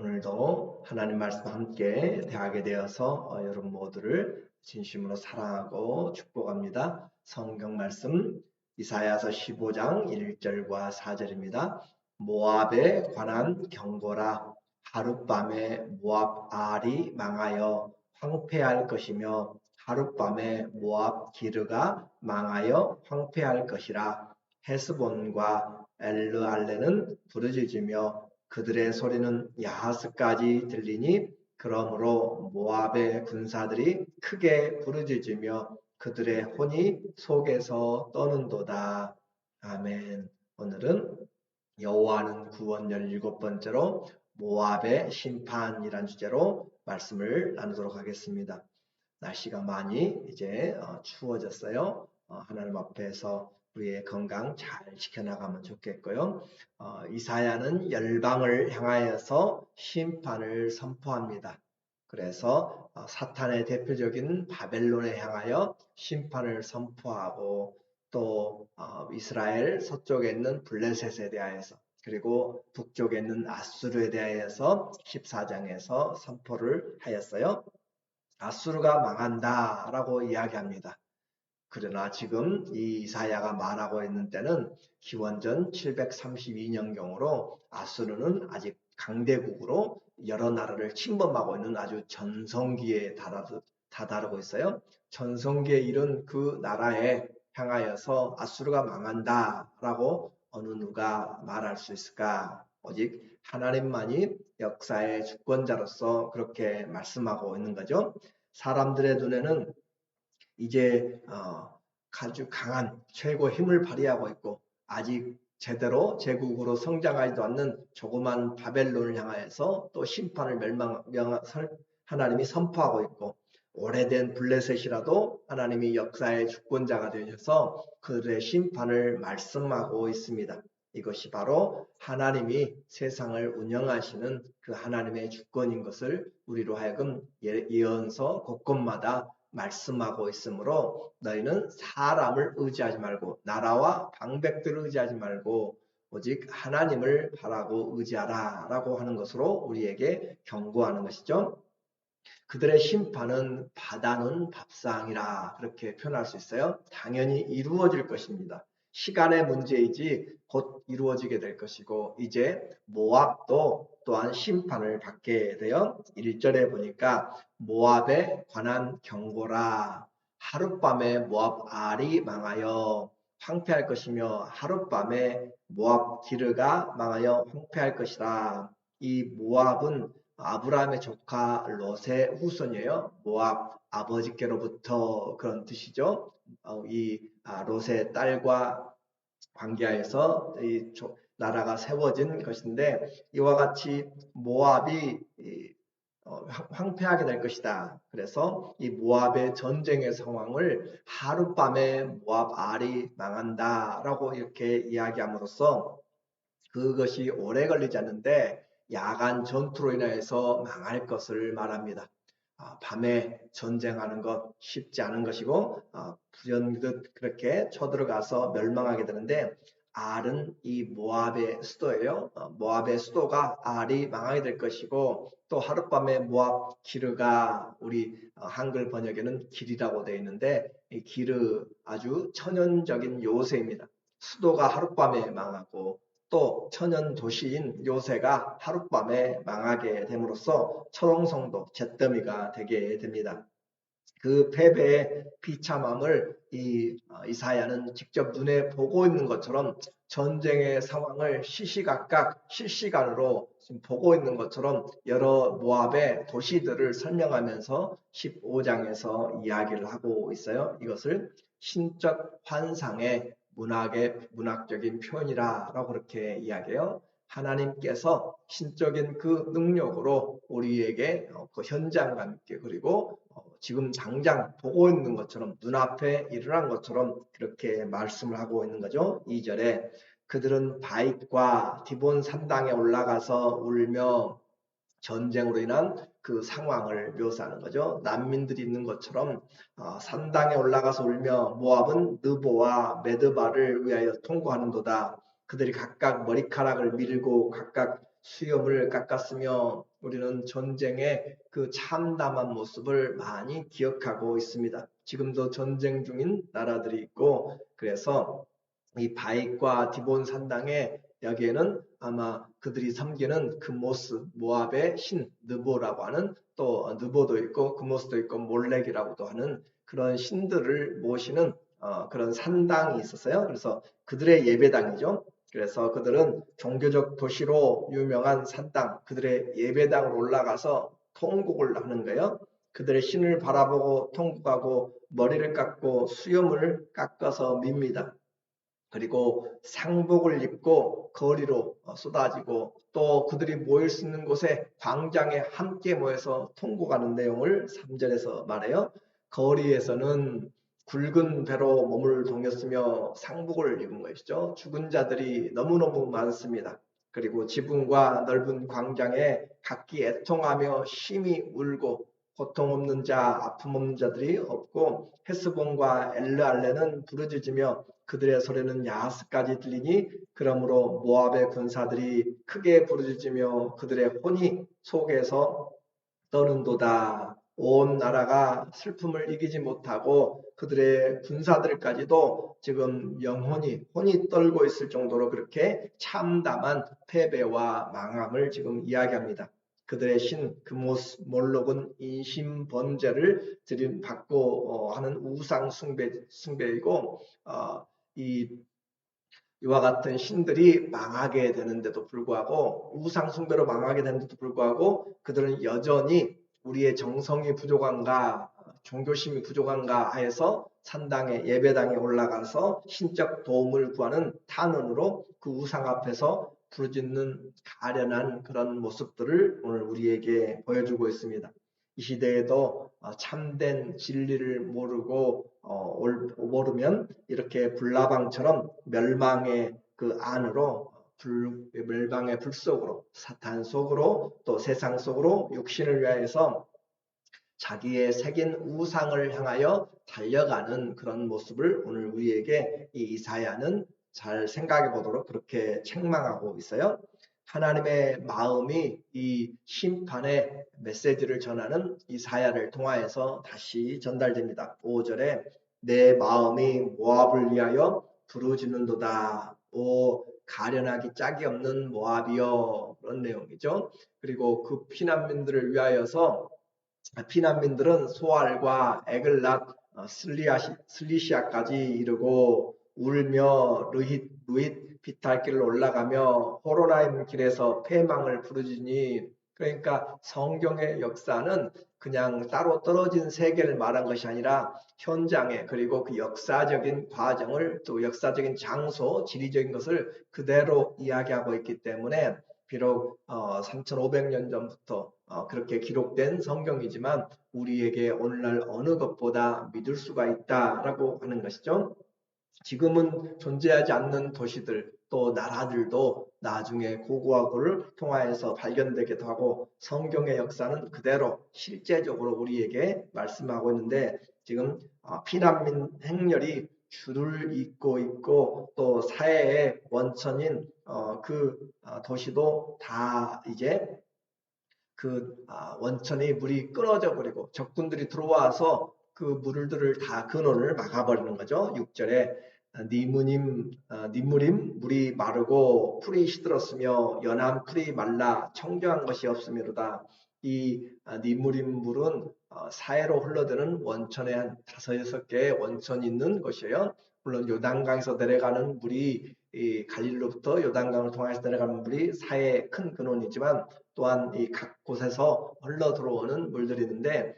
오늘도 하나님 말씀 함께 대하게 되어서 여러분 모두를 진심으로 사랑하고 축복합니다. 성경 말씀 이사야서 15장 1절과 4절입니다. 모압에 관한 경고라. 하룻밤에 모압 알이 망하여 황폐할 것이며 하룻밤에 모압 기르가 망하여 황폐할 것이라. 헤스본과 엘르알레는 부르짖으며 그들의 소리는 야하스까지 들리니 그러므로 모압의 군사들이 크게 부르짖으며 그들의 혼이 속에서 떠는도다. 아멘. 오늘은 여호와는 구원 17번째로 모압의 심판이란 주제로 말씀을 나누도록 하겠습니다. 날씨가 많이 이제 추워졌어요. 하나님 앞에서 우리의 건강 잘 지켜나가면 좋겠고요. 이사야는 열방을 향하여서 심판을 선포합니다. 그래서 사탄의 대표적인 바벨론에 향하여 심판을 선포하고 또 이스라엘 서쪽에 있는 블레셋에 대하여서 그리고 북쪽에 있는 아수르에 대하여서 14장에서 선포를 하였어요. 아수르가 망한다라고 이야기합니다. 그러나 지금 이 이사야가 말하고 있는 때는 기원전 732년경으로 아수르는 아직 강대국으로 여러 나라를 침범하고 있는 아주 전성기에 다다르고 있어요. 전성기에 이른 그 나라에 향하여서 아수르가 망한다라고 어느 누가 말할 수 있을까? 오직 하나님만이 역사의 주권자로서 그렇게 말씀하고 있는 거죠. 사람들의 눈에는 이제 아주 강한 최고 힘을 발휘하고 있고 아직 제대로 제국으로 성장하지도 않는 조그만 바벨론을 향하여서 또 심판을 하나님이 선포하고 있고 오래된 블레셋이라도 하나님이 역사의 주권자가 되셔서 그들의 심판을 말씀하고 있습니다. 이것이 바로 하나님이 세상을 운영하시는 그 하나님의 주권인 것을 우리로 하여금 예언서 곳곳마다 말씀하고 있으므로 너희는 사람을 의지하지 말고 나라와 방백들을 의지하지 말고 오직 하나님을 바라고 의지하라 라고 하는 것으로 우리에게 경고하는 것이죠. 그들의 심판은 받아놓은 밥상이라 그렇게 표현할 수 있어요. 당연히 이루어질 것입니다. 시간의 문제이지 곧 이루어지게 될 것이고 이제 모압도 또한 심판을 받게 되어 1절에 보니까 모압에 관한 경고라. 하룻밤에 모압 알이 망하여 황폐할 것이며 하룻밤에 모압 기르가 망하여 황폐할 것이라. 이 모압은 아브라함의 조카 롯의 후손이에요. 모압 아버지께로부터 그런 뜻이죠. 이 롯의 딸과 관계하에서 이 나라가 세워진 것인데 이와 같이 모압이 황폐하게 될 것이다. 그래서 이 모압의 전쟁의 상황을 하룻밤에 모압 알이 망한다라고 이렇게 이야기함으로써 그것이 오래 걸리지 않는데 야간 전투로 인해서 망할 것을 말합니다. 밤에 전쟁하는 것 쉽지 않은 것이고 불현듯 그렇게 쳐들어가서 멸망하게 되는데 알은 이 모압의 수도예요. 모압의 수도가 알이 망하게 될 것이고 또 하룻밤에 모압 기르가 우리 한글 번역에는 길이라고 되어 있는데 이 기르 아주 천연적인 요새입니다. 수도가 하룻밤에 망하고 또 천연 도시인 요새가 하룻밤에 망하게 됨으로써 초롱성도 잿더미가 되게 됩니다. 그 패배의 비참함을 이사야는 직접 눈에 보고 있는 것처럼 전쟁의 상황을 시시각각 실시간으로 지금 보고 있는 것처럼 여러 모압의 도시들을 설명하면서 15장에서 이야기를 하고 있어요. 이것을 신적 환상의 문학적인 표현이라고 그렇게 이야기해요. 하나님께서 신적인 그 능력으로 우리에게 그 현장과 함께 그리고 지금 당장 보고 있는 것처럼 눈앞에 일어난 것처럼 그렇게 말씀을 하고 있는 거죠. 2절에 그들은 바윗과 디본 산당에 올라가서 울며 전쟁으로 인한 그 상황을 묘사하는 거죠. 난민들이 있는 것처럼 산당에 올라가서 울며 모압은 느보와 메드바를 위하여 통곡하는도다. 그들이 각각 머리카락을 밀고 각각 수염을 깎았으며 우리는 전쟁의 그 참담한 모습을 많이 기억하고 있습니다. 지금도 전쟁 중인 나라들이 있고 그래서 이 바익과 디본 산당에 여기에는 아마 그들이 섬기는 금모스 모압의 신 느보라고 하는 또 느보도 있고 금모스도 있고 몰렉이라고도 하는 그런 신들을 모시는 그런 산당이 있었어요. 그래서 그들의 예배당이죠. 그래서 그들은 종교적 도시로 유명한 산당, 그들의 예배당으로 올라가서 통곡을 하는 거예요. 그들의 신을 바라보고 통곡하고 머리를 깎고 수염을 깎아서 밉니다. 그리고 상복을 입고 거리로 쏟아지고 또 그들이 모일 수 있는 곳에 광장에 함께 모여서 통곡하는 내용을 3절에서 말해요. 거리에서는 굵은 배로 몸을 동였으며 상복을 입은 것이죠. 죽은 자들이 너무너무 많습니다. 그리고 지붕과 넓은 광장에 각기 애통하며 심히 울고 고통 없는 자, 아픔 없는 자들이 없고 헤스본과 엘르알레는 부르짖으며 그들의 소리는 야하스까지 들리니 그러므로 모압의 군사들이 크게 부르짖으며 그들의 혼이 속에서 떠는도다. 온 나라가 슬픔을 이기지 못하고 그들의 군사들까지도 지금 영혼이 혼이 떨고 있을 정도로 그렇게 참담한 패배와 망함을 지금 이야기합니다. 그들의 신 그모스 몰록은 인심 번제를 받고 하는 우상 숭배이고 이 이와 같은 신들이 망하게 되는데도 불구하고 우상 숭배로 망하게 되는데도 불구하고 그들은 여전히 우리의 정성이 부족한가 종교심이 부족한가 해서 산당에 예배당에 올라가서 신적 도움을 구하는 탄원으로 그 우상 앞에서 부르짖는 가련한 그런 모습들을 오늘 우리에게 보여주고 있습니다. 이 시대에도 참된 진리를 모르면 이렇게 불나방처럼 멸망의 그 안으로 멸망의 불 속으로 사탄 속으로 또 세상 속으로 육신을 위하여서 자기의 새긴 우상을 향하여 달려가는 그런 모습을 오늘 우리에게 이 이사야는 잘 생각해 보도록 그렇게 책망하고 있어요. 하나님의 마음이 이 심판의 메시지를 전하는 이사야를 통하여서 다시 전달됩니다. 5절에 내 마음이 모압을 위하여 부르짖는도다. 오 가련하기 짝이 없는 모압이여 그런 내용이죠. 그리고 그 피난민들을 위하여서 피난민들은 소알과 에글랏, 슬리시아까지 이르고 울며 루잇 비탈길로 올라가며 호로나임 길에서 패망을 부르짖니 그러니까 성경의 역사는 그냥 따로 떨어진 세계를 말한 것이 아니라 현장에 그리고 그 역사적인 과정을 또 역사적인 장소, 지리적인 것을 그대로 이야기하고 있기 때문에 비록 3500년 전부터 그렇게 기록된 성경이지만 우리에게 오늘날 어느 것보다 믿을 수가 있다라고 하는 것이죠. 지금은 존재하지 않는 도시들 또 나라들도 나중에 고고학고를 통하여서 발견되기도 하고 성경의 역사는 그대로 실제적으로 우리에게 말씀하고 있는데 지금 피난민 행렬이 줄을 잇고 있고 또 사회의 원천인 그 도시도 다 이제 그 원천이 물이 끊어져 버리고 적군들이 들어와서 그 물들을 다 근원을 막아버리는 거죠. 6절에 니무림 물이 마르고 풀이 시들었으며 연한 풀이 말라 청정한 것이 없으므로다. 이 니무림 물은 사해로 흘러드는 원천에 한 5-6개의 원천이 있는 것이에요. 물론 요단강에서 내려가는 물이 이 갈릴로부터 요단강을 통해서 내려가는 물이 사해의 큰 근원이지만 또한 이 각 곳에서 흘러 들어오는 물들이 있는데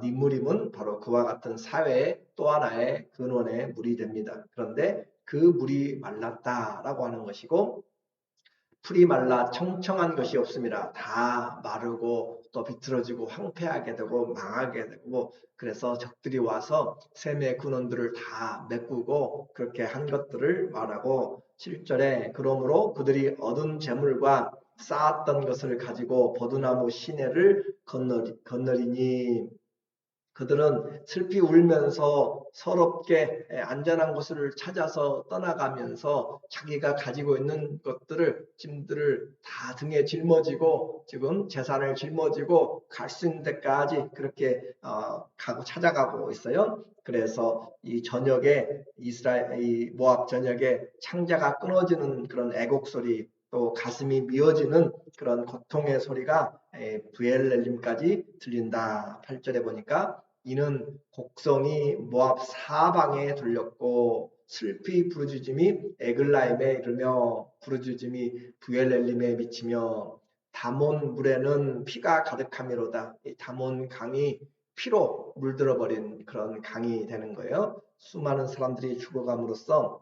니무림은 바로 그와 같은 사회의 또 하나의 근원의 물이 됩니다. 그런데 그 물이 말랐다라고 하는 것이고 풀이 말라 청청한 것이 없습니다. 다 마르고 또 비틀어지고 황폐하게 되고 망하게 되고 그래서 적들이 와서 셈의 근원들을 다 메꾸고 그렇게 한 것들을 말하고 7절에 그러므로 그들이 얻은 재물과 쌓았던 것을 가지고 버드나무 시내를 건너리니 그들은 슬피 울면서 서럽게 안전한 곳을 찾아서 떠나가면서 자기가 가지고 있는 것들을, 짐들을 다 등에 짊어지고 지금 재산을 짊어지고 갈 수 있는 데까지 그렇게 가고 찾아가고 있어요. 그래서 이 저녁에 이 모압 저녁에 창자가 끊어지는 그런 애곡 소리, 또 가슴이 미어지는 그런 고통의 소리가 부엘렐림까지 들린다. 8절에 보니까 이는 곡성이 모압 사방에 들렸고 슬피 부르짖음이 에글라임에 이르며 부르짖음이 부엘렐림에 미치며 다몬 물에는 피가 가득함이로다. 이 다몬 강이 피로 물들어 버린 그런 강이 되는 거예요. 수많은 사람들이 죽어감으로써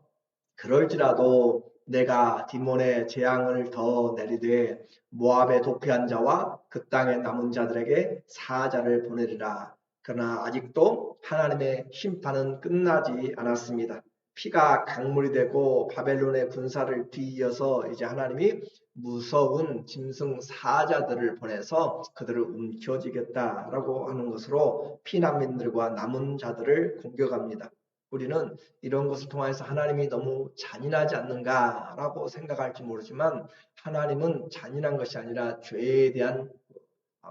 그럴지라도 내가 디몬의 재앙을 더 내리되 모압의 도피한 자와 그 땅에 남은 자들에게 사자를 보내리라. 그러나 아직도 하나님의 심판은 끝나지 않았습니다. 피가 강물이 되고 바벨론의 군사를 뒤이어서 이제 하나님이 무서운 짐승 사자들을 보내서 그들을 움켜쥐겠다라고 하는 것으로 피난민들과 남은 자들을 공격합니다. 우리는 이런 것을 통해서 하나님이 너무 잔인하지 않는가라고 생각할지 모르지만 하나님은 잔인한 것이 아니라 죄에 대한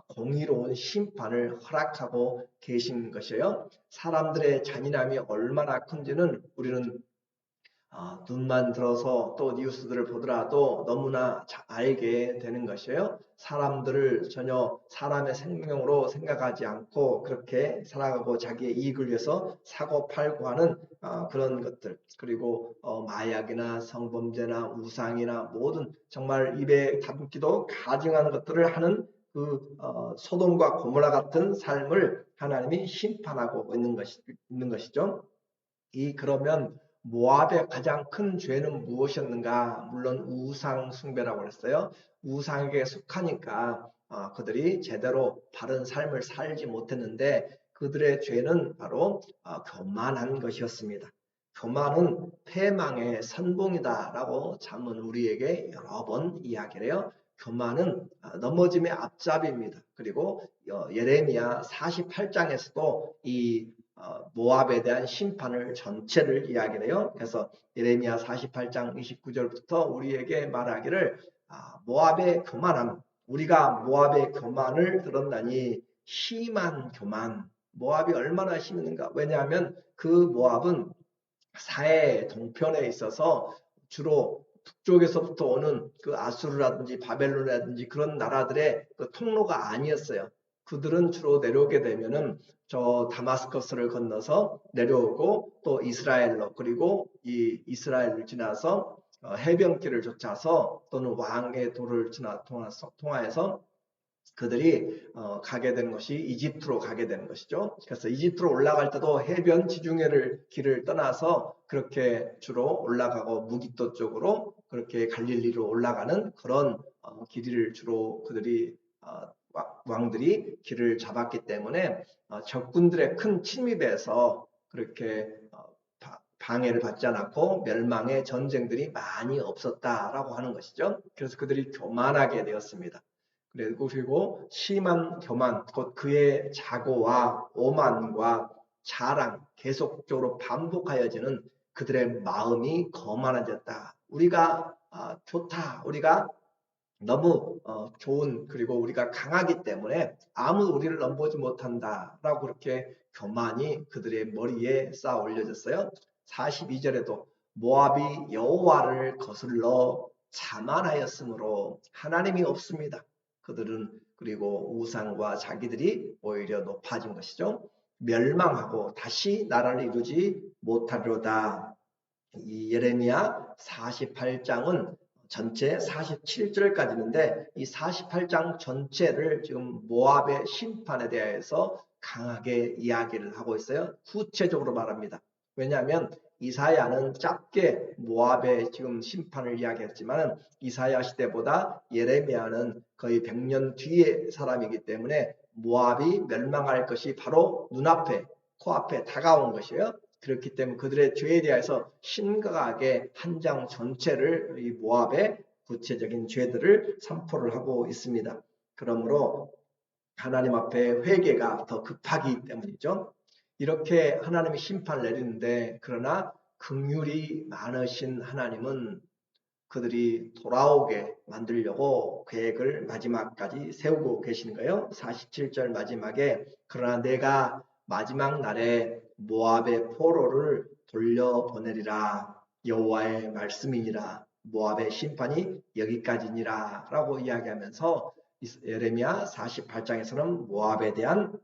공의로운 심판을 허락하고 계신 것이에요. 사람들의 잔인함이 얼마나 큰지는 우리는 눈만 들어서 또 뉴스들을 보더라도 너무나 알게 되는 것이에요. 사람들을 전혀 사람의 생명으로 생각하지 않고 그렇게 살아가고 자기의 이익을 위해서 사고 팔고 하는 그런 것들, 그리고 마약이나 성범죄나 우상이나 모든 정말 입에 담기도 가증한 것들을 하는 그 소돔과 고모라 같은 삶을 하나님이 심판하고 있는 것이죠. 그러면 모압의 가장 큰 죄는 무엇이었는가? 물론 우상 숭배라고 했어요. 우상에게 속하니까 그들이 제대로 바른 삶을 살지 못했는데 그들의 죄는 바로 교만한 것이었습니다. 교만은 패망의 선봉이다라고 잠언 우리에게 여러 번 이야기를 해요. 교만은 넘어짐의 앞잡이입니다. 그리고 예레미야 48장에서도 이 모압에 대한 심판을 전체를 이야기를 해요. 그래서 예레미야 48장 29절부터 우리에게 말하기를 모압의 교만함, 우리가 모압의 교만을 들었나니 심한 교만, 모압이 얼마나 심했는가. 왜냐하면 그 모압은 사해 동편에 있어서 주로 북쪽에서부터 오는 그 아수르라든지 바벨론이라든지 그런 나라들의 그 통로가 아니었어요. 그들은 주로 내려오게 되면은 저 다마스커스를 건너서 내려오고 또 이스라엘로, 그리고 이 이스라엘을 지나서 해변길을 쫓아서 또는 왕의 도를 통하여서 그들이 가게 되는 것이 이집트로 가게 되는 것이죠. 그래서 이집트로 올라갈 때도 해변 지중해를 길을 떠나서 그렇게 주로 올라가고 무기토 쪽으로 그렇게 갈릴리로 올라가는 그런 길을 주로 그들이 왕들이 길을 잡았기 때문에 적군들의 큰 침입에서 그렇게 방해를 받지 않았고 멸망의 전쟁들이 많이 없었다라고 하는 것이죠. 그래서 그들이 교만하게 되었습니다. 그리고 심한 교만, 곧 그의 자고와 오만과 자랑, 계속적으로 반복하여지는 그들의 마음이 거만해졌다. 우리가 좋다, 우리가 너무 좋은, 그리고 우리가 강하기 때문에 아무도 우리를 넘보지 못한다라고 그렇게 교만이 그들의 머리에 쌓아 올려졌어요. 42절에도 모압이 여호와를 거슬러 자만하였으므로 하나님이 없습니다. 그들은 그리고 우상과 자기들이 오히려 높아진 것이죠. 멸망하고 다시 나라를 이루지 못하리로다. 이 예레미야 48장은 전체 47절까지인데 이 48장 전체를 지금 모압의 심판에 대해서 강하게 이야기를 하고 있어요. 구체적으로 말합니다. 왜냐하면 이사야는 짧게 모압의 지금 심판을 이야기했지만 이사야 시대보다 예레미야는 거의 100년 뒤의 사람이기 때문에 모압이 멸망할 것이 바로 눈앞에, 코앞에 다가온 것이에요. 그렇기 때문에 그들의 죄에 대해서 심각하게 한 장 전체를 이 모압의 구체적인 죄들을 선포를 하고 있습니다. 그러므로 하나님 앞에 회개가 더 급하기 때문이죠. 이렇게 하나님이 심판을 내리는데 그러나 긍휼이 많으신 하나님은 그들이 돌아오게 만들려고 계획을 마지막까지 세우고 계시는 거예요. 47절 마지막에 그러나 내가 마지막 날에 모압의 포로를 돌려보내리라 여호와의 말씀이니라 모압의 심판이 여기까지니라 라고 이야기하면서 예레미야 48장에서는 모압에 대한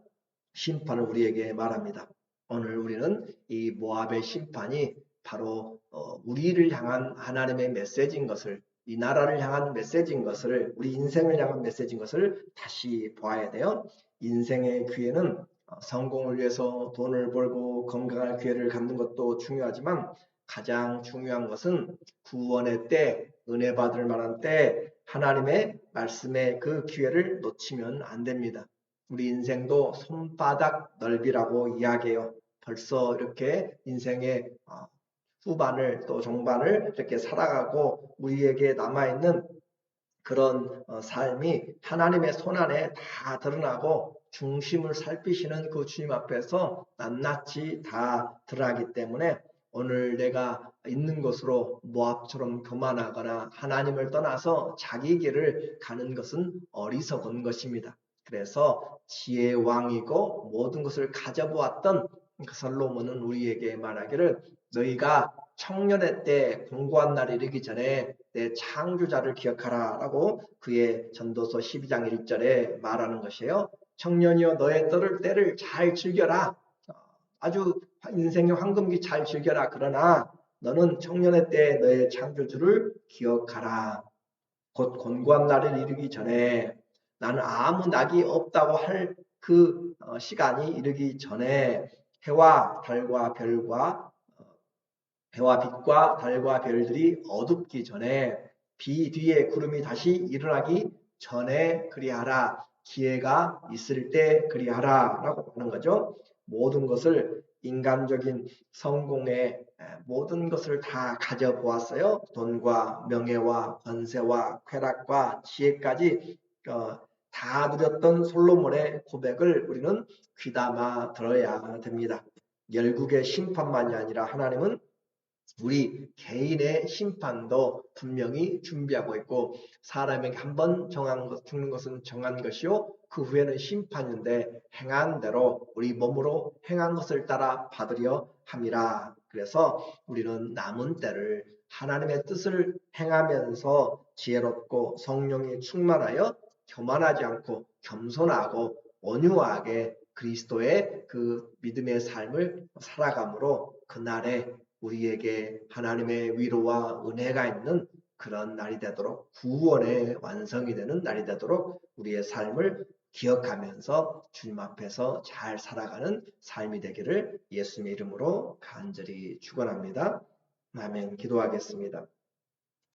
심판을 우리에게 말합니다. 오늘 우리는 이 모압의 심판이 바로 우리를 향한 하나님의 메시지인 것을 이 나라를 향한 메시지인 것을 우리 인생을 향한 메시지인 것을 다시 보아야 돼요. 인생의 기회는 성공을 위해서 돈을 벌고 건강할 기회를 갖는 것도 중요하지만 가장 중요한 것은 구원의 때, 은혜 받을 만한 때 하나님의 말씀의 그 기회를 놓치면 안 됩니다. 우리 인생도 손바닥 넓이라고 이야기해요. 벌써 이렇게 인생의 후반을 또 종반을 이렇게 살아가고 우리에게 남아있는 그런 삶이 하나님의 손안에 다 드러나고 중심을 살피시는 그 주님 앞에서 낱낱이 다 드러나기 때문에 오늘 내가 있는 곳으로 모압처럼 교만하거나 하나님을 떠나서 자기 길을 가는 것은 어리석은 것입니다. 그래서 지혜의 왕이고 모든 것을 가져보았던 그 솔로몬은 우리에게 말하기를 너희가 청년의 때 공고한 날이 이르기 전에 내 창조자를 기억하라 라고 그의 전도서 12장 1절에 말하는 것이에요. 청년이여 너의 때를 잘 즐겨라. 아주 인생의 황금기 잘 즐겨라. 그러나 너는 청년의 때 너의 창조주를 기억하라. 곧 곤고한 날을 이르기 전에 나는 아무 낙이 없다고 할 그 시간이 이르기 전에 해와 빛과 달과 별들이 어둡기 전에 비 뒤에 구름이 다시 일어나기 전에 그리하라. 기회가 있을 때 그리하라 라고 하는 거죠. 모든 것을 인간적인 성공의 모든 것을 다 가져보았어요. 돈과 명예와 권세와 쾌락과 지혜까지 다 누렸던 솔로몬의 고백을 우리는 귀담아 들어야 됩니다. 열국의 심판만이 아니라 하나님은 우리 개인의 심판도 분명히 준비하고 있고 사람에게 한번 죽는 것은 정한 것이요 그 후에는 심판인데 행한 대로 우리 몸으로 행한 것을 따라 받으려 함이라. 그래서 우리는 남은 때를 하나님의 뜻을 행하면서 지혜롭고 성령이 충만하여 교만하지 않고 겸손하고 온유하게 그리스도의 그 믿음의 삶을 살아감으로 그날에 우리에게 하나님의 위로와 은혜가 있는 그런 날이 되도록 구원의 완성이 되는 날이 되도록 우리의 삶을 기억하면서 주님 앞에서 잘 살아가는 삶이 되기를 예수님의 이름으로 간절히 축원합니다. 아멘. 기도하겠습니다.